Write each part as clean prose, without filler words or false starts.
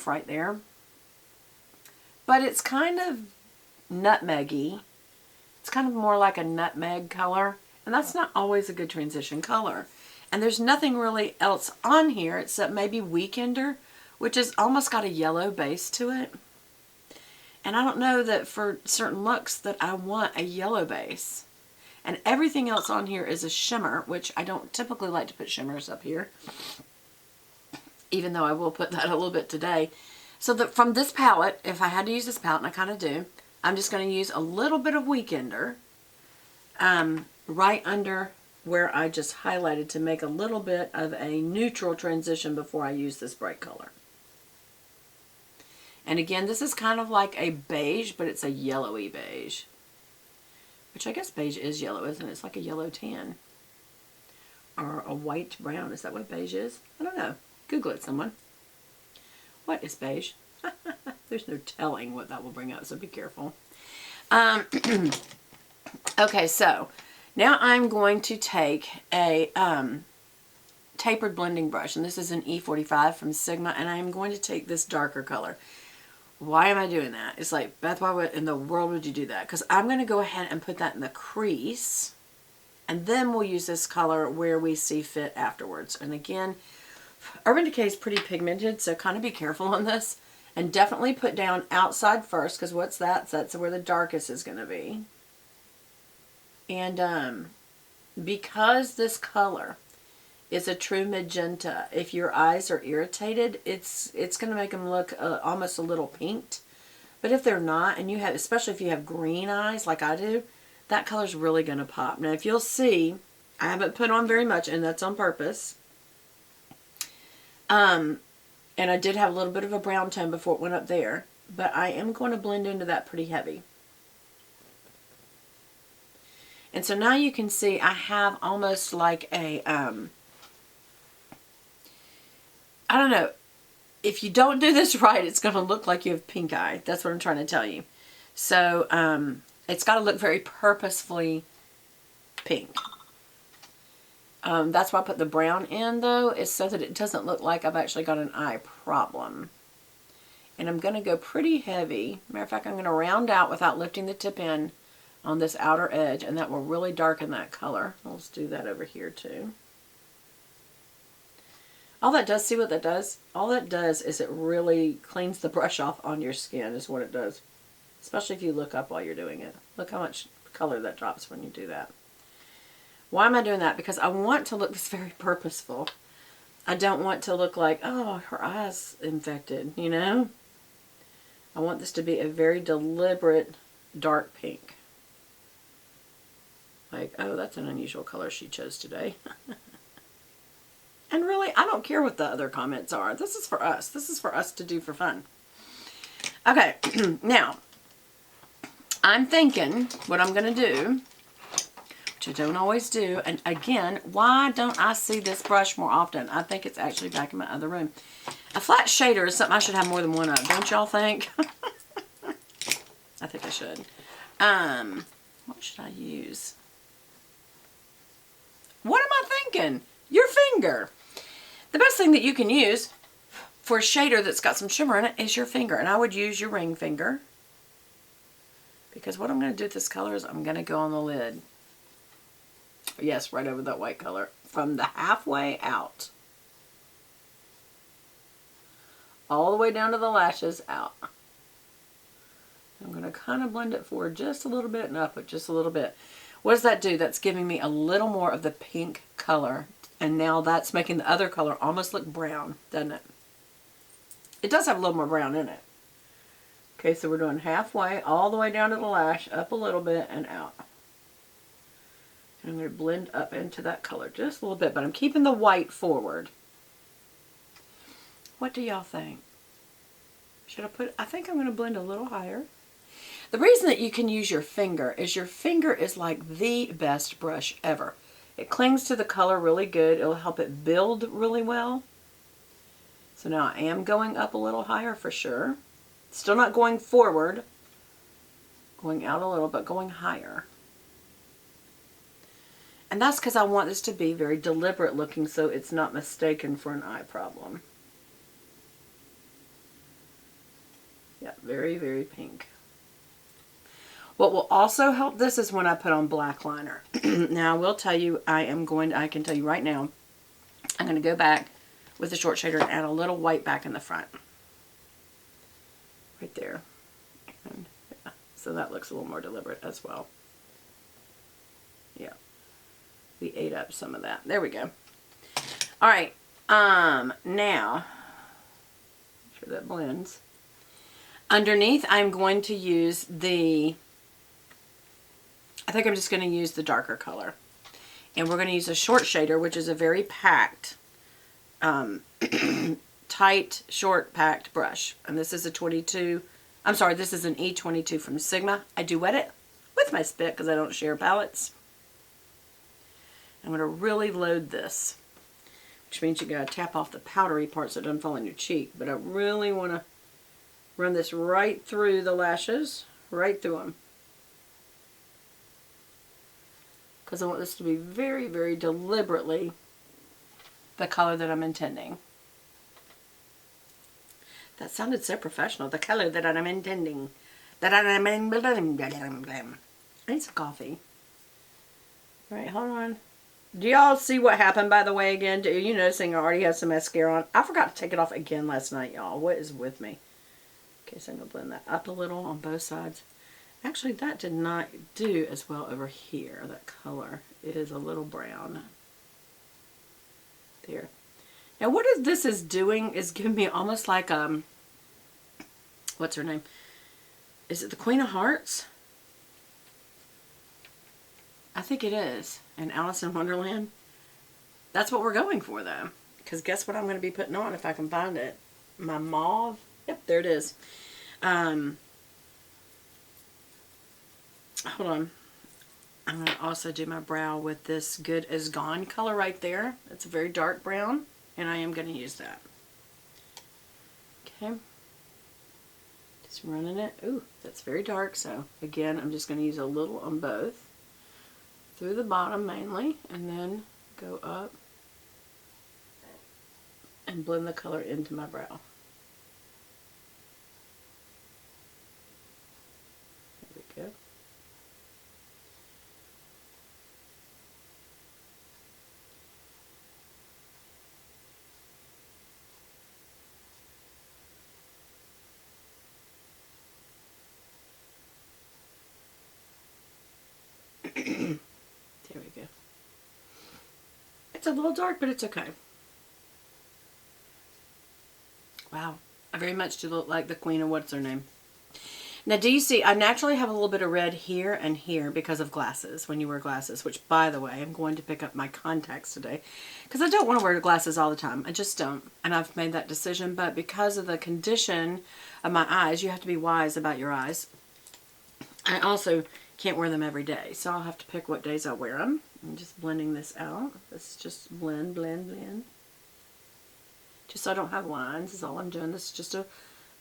right there. But it's kind of nutmeggy. It's kind of more like a nutmeg color. And that's not always a good transition color. And there's nothing really else on here except maybe Weekender, which has almost got a yellow base to it. And I don't know that for certain looks that I want a yellow base. And everything else on here is a shimmer, which I don't typically like to put shimmers up here. Even though I will put that a little bit today. So that from this palette, if I had to use this palette, and I kind of do, I'm just going to use a little bit of Weekender right under where I just highlighted to make a little bit of a neutral transition before I use this bright color. And again, this is kind of like a beige, but it's a yellowy beige. Which I guess beige is yellow, isn't it? It's like a yellow tan. Or a white brown. Is that what beige is? I don't know. Google it, someone. What is beige? There's no telling what that will bring up, so be careful. Okay, so now I'm going to take a tapered blending brush, and this is an E45 from Sigma, and I'm going to take this darker color. Why am I doing that? It's like, Beth, why in the world would you do that? Because I'm going to go ahead and put that in the crease, and then we'll use this color where we see fit afterwards. And again, Urban Decay is pretty pigmented, so kind of be careful on this. And definitely put down outside first, because what's that? That's where the darkest is going to be. And because this color is a true magenta, if your eyes are irritated, it's going to make them look almost a little pinked. But if they're not, and you have, especially if you have green eyes like I do, that color's really going to pop. Now, if you'll see, I haven't put on very much, and that's on purpose. And I did have a little bit of a brown tone before it went up there, but I am going to blend into that pretty heavy. And so now you can see I have almost like a, I don't know, if you don't do this right, it's going to look like you have pink eye. That's what I'm trying to tell you. So, it's got to look very purposefully pink. That's why I put the brown in, though, is so that it doesn't look like I've actually got an eye problem. And I'm going to go pretty heavy. Matter of fact, I'm going to round out without lifting the tip in on this outer edge, and that will really darken that color. Let's do that over here, too. All that does, see what that does? All that does is it really cleans the brush off on your skin, is what it does. Especially if you look up while you're doing it. Look how much color that drops when you do that. Why am I doing that? Because I want to look this very purposeful. I don't want to look like, oh, her eye's infected, you know? I want this to be a very deliberate dark pink. Like, oh, that's an unusual color she chose today. And really, I don't care what the other comments are. This is for us. This is for us to do for fun. Okay, now, I'm thinking what I'm going to do, which I don't always do, and again, why don't I see this brush more often? I think it's actually back in my other room. A flat shader is something I should have more than one of, don't y'all think? I think I should. What should I use? What am I thinking? Your finger. The best thing that you can use for a shader that's got some shimmer in it is your finger. And I would use your ring finger. Because what I'm going to do with this color is I'm going to go on the lid. Yes, right over that white color. From the halfway out. All the way down to the lashes out. I'm going to kind of blend it forward just a little bit and up it just a little bit. What does that do? That's giving me a little more of the pink color. And now that's making the other color almost look brown, doesn't it? It does have a little more brown in it. Okay, so we're doing halfway, all the way down to the lash, up a little bit, and out. And I'm going to blend up into that color just a little bit, but I'm keeping the white forward. What do y'all think? Should I put, I think I'm going to blend a little higher. The reason that you can use your finger is like the best brush ever. It clings to the color really good. It'll help it build really well. So now I am going up a little higher for sure. Still not going forward. Going out a little, but going higher. And that's because I want this to be very deliberate looking so it's not mistaken for an eye problem. Yeah, very, very pink. What will also help this is when I put on black liner. Now, I will tell you, I can tell you right now, I'm going to go back with the short shader and add a little white back in the front. Right there. And, yeah, so that looks a little more deliberate as well. Yeah. We ate up some of that. There we go. All right. Now, make sure that blends. Underneath, I'm going to use I think I'm just going to use the darker color. And we're going to use a short shader, which is a very packed, tight, short packed brush. And this is a 22, I'm sorry, this is an E22 from Sigma. I do wet it with my spit because I don't share palettes. I'm going to really load this, which means you got to tap off the powdery part so it doesn't fall on your cheek. But I really want to run this right through the lashes, right through them. Because I want this to be very, very deliberately the color that I'm intending. That sounded so professional. The color that I'm intending. I need some coffee. All right, hold on. Do y'all see what happened, by the way, again? Do you noticing I already have some mascara on? I forgot to take it off again last night, y'all. What is with me? Okay, so I'm going to blend that up a little on both sides. Actually, that did not do as well over here. That color is a little brown. There. Now, what this is doing is giving me almost like, what's her name? Is it the Queen of Hearts? I think it is. And Alice in Wonderland. That's what we're going for, though. Because guess what I'm going to be putting on if I can find it? My mauve. Yep, there it is. Hold on. I'm going to also do my brow with this Good As Gone color right there. It's a very dark brown, and I am going to use that. Okay. Just running it. Ooh, that's very dark, so again, I'm just going to use a little on both. Through the bottom mainly, and then go up and blend the color into my brow. There we go. There we go. It's a little dark, but it's okay. Wow. I very much do look like the Queen of what's her name. Now, do you see, I naturally have a little bit of red here and here because of glasses, when you wear glasses, which, by the way, I'm going to pick up my contacts today because I don't want to wear glasses all the time. I just don't. And I've made that decision, but because of the condition of my eyes, you have to be wise about your eyes. I also can't wear them every day, so I'll have to pick what days I wear them. I'm just blending this out. This is just blend, blend, blend. Just so I don't have lines is all I'm doing. This is just a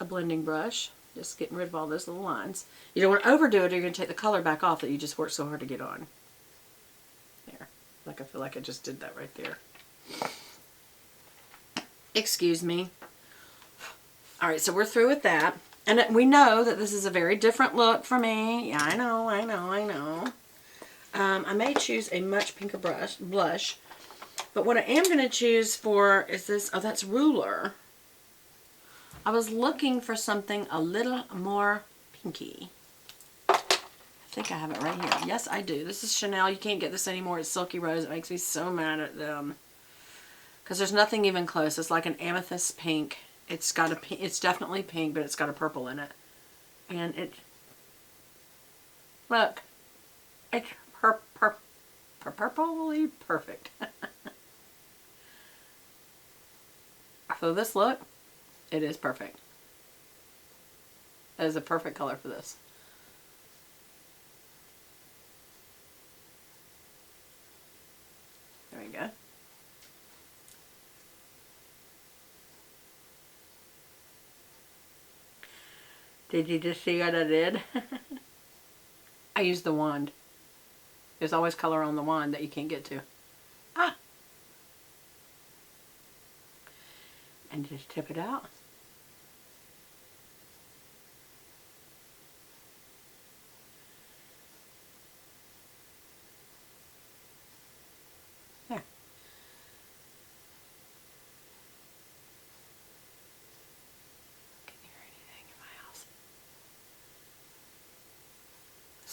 blending brush. Just getting rid of all those little lines. You don't want to overdo it or you're going to take the color back off that you just worked so hard to get on. There. Like I feel like I just did that right there. Excuse me. Alright, so we're through with that. And we know that this is a very different look for me. Yeah, I know. I may choose a much pinker blush. But what I am going to choose for is this. Oh, that's Ruler. I was looking for something a little more pinky. I think I have it right here. Yes, I do. This is Chanel. You can't get this anymore. It's Silky Rose. It makes me so mad at them. Because there's nothing even close. It's like an amethyst pink. It's definitely pink, but it's got a purple in it. And look, it's purpley perfect. So this look, it is perfect. It is a perfect color for this. There we go. Did you just see what I did? I used the wand. There's always color on the wand that you can't get to. Ah! And just tip it out.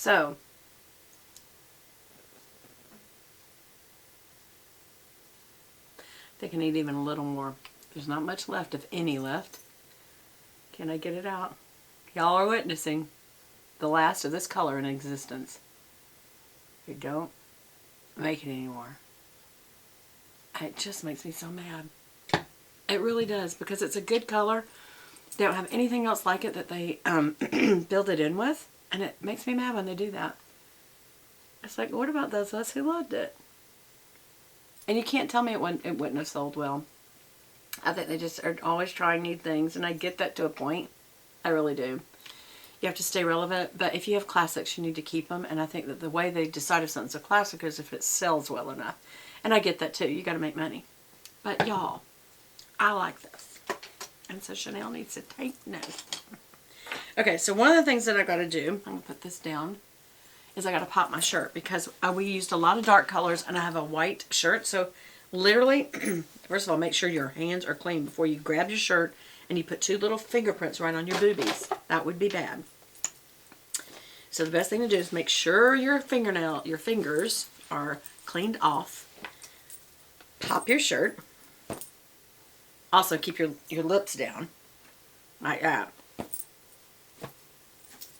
So, I think I need even a little more. There's not much left, if any left. Can I get it out? Y'all are witnessing the last of this color in existence. You don't make it anymore. It just makes me so mad. It really does, because it's a good color. They don't have anything else like it that they build it in with, and it makes me mad when they do that. It's like, what about those of us who loved it? And you can't tell me it wouldn't have sold well. I think they just are always trying new things, and I get that to a point. I really do. You have to stay relevant, but if you have classics, you need to keep them, and I think that the way they decide if something's a classic is if it sells well enough. And I get that too. You got to make money. But y'all, I like this. And so Chanel needs to take note. Okay, so one of the things that I got to do, I'm going to put this down, is I got to pop my shirt, because we used a lot of dark colors and I have a white shirt. So literally, first of all, make sure your hands are clean before you grab your shirt and you put 2 little fingerprints right on your boobies. That would be bad. So the best thing to do is make sure your fingers are cleaned off. Pop your shirt. Also keep your lips down. Like that.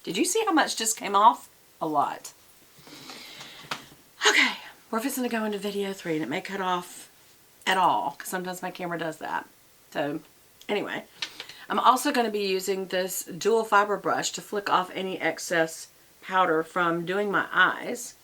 Did you see how much just came off? A lot. Okay, we're fixing to go into video 3, and it may cut off at all, because sometimes my camera does that. So, anyway, I'm also going to be using this dual fiber brush to flick off any excess powder from doing my eyes.